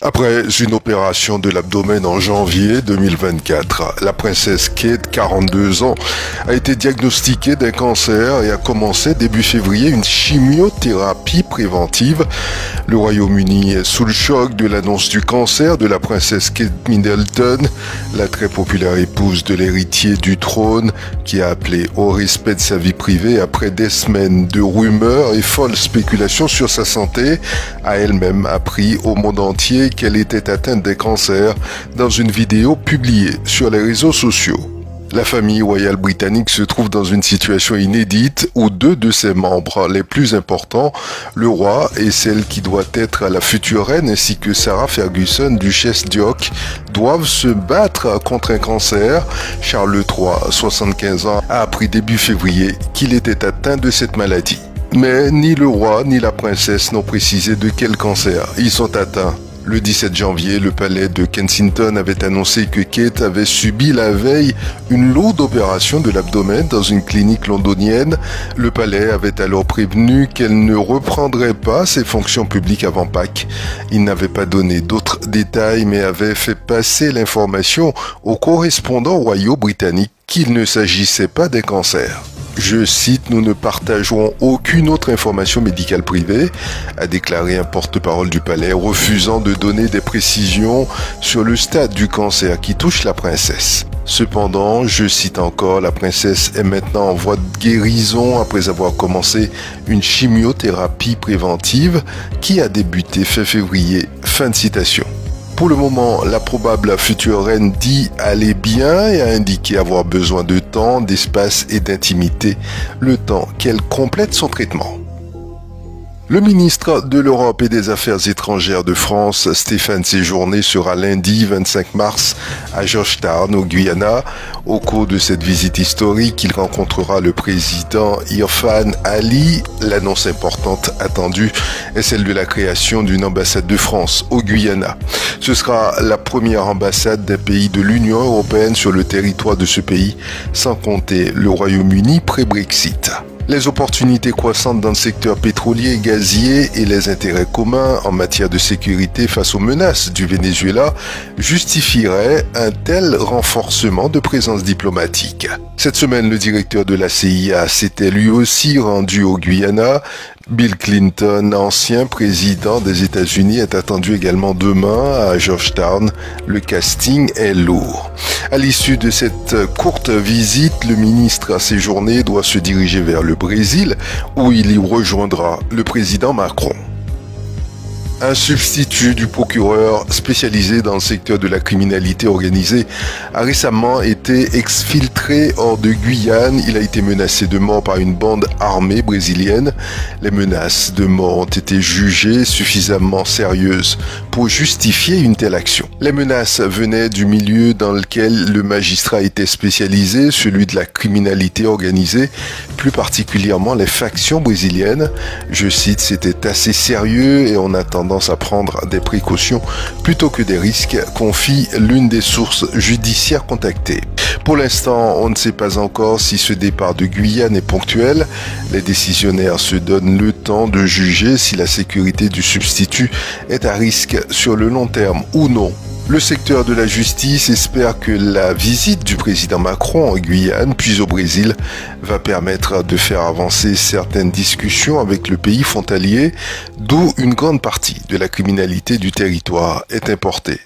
Après une opération de l'abdomen en janvier 2024, la princesse Kate, 42 ans, a été diagnostiquée d'un cancer et a commencé début février une chimiothérapie préventive. Le Royaume-Uni est sous le choc de l'annonce du cancer de la princesse Kate Middleton, la très populaire épouse de l'héritier du trône, qui a appelé au respect de sa vie privée après des semaines de rumeurs et folles spéculations sur sa santé, a elle-même appris au monde entier qu'elle était atteinte d'un cancer dans une vidéo publiée sur les réseaux sociaux. La famille royale britannique se trouve dans une situation inédite où deux de ses membres les plus importants, le roi et celle qui doit être la future reine ainsi que Sarah Ferguson, duchesse d'York, doivent se battre contre un cancer. Charles III, 75 ans, a appris début février qu'il était atteint de cette maladie. Mais ni le roi ni la princesse n'ont précisé de quel cancer ils sont atteints. Le 17 janvier, le palais de Kensington avait annoncé que Kate avait subi la veille une lourde opération de l'abdomen dans une clinique londonienne. Le palais avait alors prévenu qu'elle ne reprendrait pas ses fonctions publiques avant Pâques. Il n'avait pas donné d'autres détails mais avait fait passer l'information aux correspondants royaux britanniques qu'il ne s'agissait pas d'un cancer. Je cite, « Nous ne partagerons aucune autre information médicale privée », a déclaré un porte-parole du palais, refusant de donner des précisions sur le stade du cancer qui touche la princesse. Cependant, je cite encore, « La princesse est maintenant en voie de guérison après avoir commencé une chimiothérapie préventive qui a débuté fin février ». Fin de citation. Pour le moment, la probable future reine dit aller bien et a indiqué avoir besoin de temps, d'espace et d'intimité, le temps qu'elle complète son traitement. Le ministre de l'Europe et des Affaires étrangères de France, Stéphane Séjourné, sera lundi 25 mars à Georgetown, au Guyana. Au cours de cette visite historique, il rencontrera le président Irfan Ali. L'annonce importante attendue est celle de la création d'une ambassade de France au Guyana. Ce sera la première ambassade d'un pays de l'Union européenne sur le territoire de ce pays, sans compter le Royaume-Uni pré-Brexit. Les opportunités croissantes dans le secteur pétrolier et gazier et les intérêts communs en matière de sécurité face aux menaces du Venezuela justifieraient un tel renforcement de présence diplomatique. Cette semaine, le directeur de la CIA s'était lui aussi rendu au Guyana. Bill Clinton, ancien président des États-Unis, est attendu également demain à Georgetown. Le casting est lourd. À l'issue de cette courte visite, le ministre à séjourné doit se diriger vers le Brésil où il y rejoindra le président Macron. Un substitut du procureur spécialisé dans le secteur de la criminalité organisée a récemment été exfiltré hors de Guyane. Il a été menacé de mort par une bande armée brésilienne. Les menaces de mort ont été jugées suffisamment sérieuses pour justifier une telle action. Les menaces venaient du milieu dans lequel le magistrat était spécialisé, celui de la criminalité organisée, plus particulièrement les factions brésiliennes. Je cite, « C'était assez sérieux et on attend à prendre des précautions plutôt que des risques », confie l'une des sources judiciaires contactées. Pour l'instant, on ne sait pas encore si ce départ de Guyane est ponctuel. Les décisionnaires se donnent le temps de juger si la sécurité du substitut est à risque sur le long terme ou non. Le secteur de la justice espère que la visite du président Macron en Guyane puis au Brésil va permettre de faire avancer certaines discussions avec le pays frontalier, d'où une grande partie de la criminalité du territoire est importée.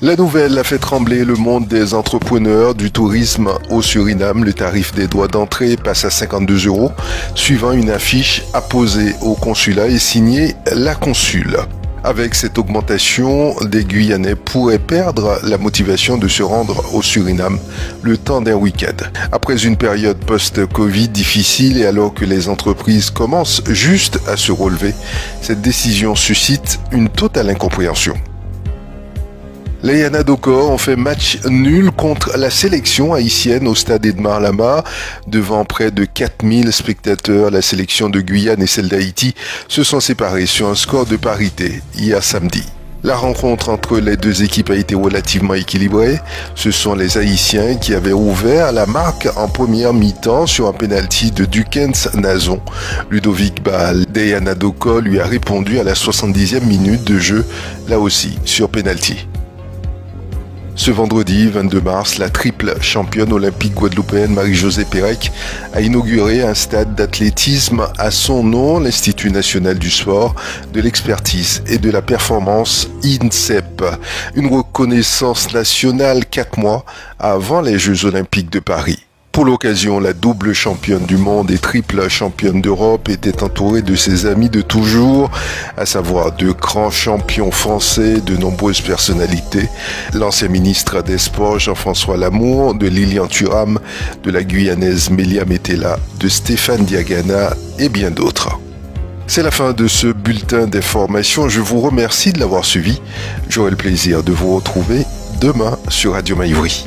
La nouvelle a fait trembler le monde des entrepreneurs du tourisme au Suriname. Le tarif des droits d'entrée passe à 52 €, suivant une affiche apposée au consulat et signée la consule. Avec cette augmentation, des Guyanais pourraient perdre la motivation de se rendre au Suriname le temps d'un week-end. Après une période post-Covid difficile et alors que les entreprises commencent juste à se relever, cette décision suscite une totale incompréhension. Les Yana d'Okor ont fait match nul contre la sélection haïtienne au stade Edmar Lama. Devant près de 4000 spectateurs, la sélection de Guyane et celle d'Haïti se sont séparées sur un score de parité hier samedi. La rencontre entre les deux équipes a été relativement équilibrée. Ce sont les Haïtiens qui avaient ouvert la marque en première mi-temps sur un pénalty de Dukens Nazon. Ludovic Baal Deyana Doko lui a répondu à la 70e minute de jeu, là aussi sur pénalty. Ce vendredi 22 mars, la triple championne olympique guadeloupéenne Marie-Josée Pérec a inauguré un stade d'athlétisme à son nom, l'Institut national du sport, de l'expertise et de la performance INSEP. Une reconnaissance nationale 4 mois avant les Jeux olympiques de Paris. Pour l'occasion, la double championne du monde et triple championne d'Europe était entourée de ses amis de toujours, à savoir de grands champions français, de nombreuses personnalités, l'ancien ministre des Sports Jean-François Lamour, de Lilian Thuram, de la Guyanaise Mélia Metella, de Stéphane Diagana et bien d'autres. C'est la fin de ce bulletin d'information. Je vous remercie de l'avoir suivi. J'aurai le plaisir de vous retrouver demain sur Radio Maïvry.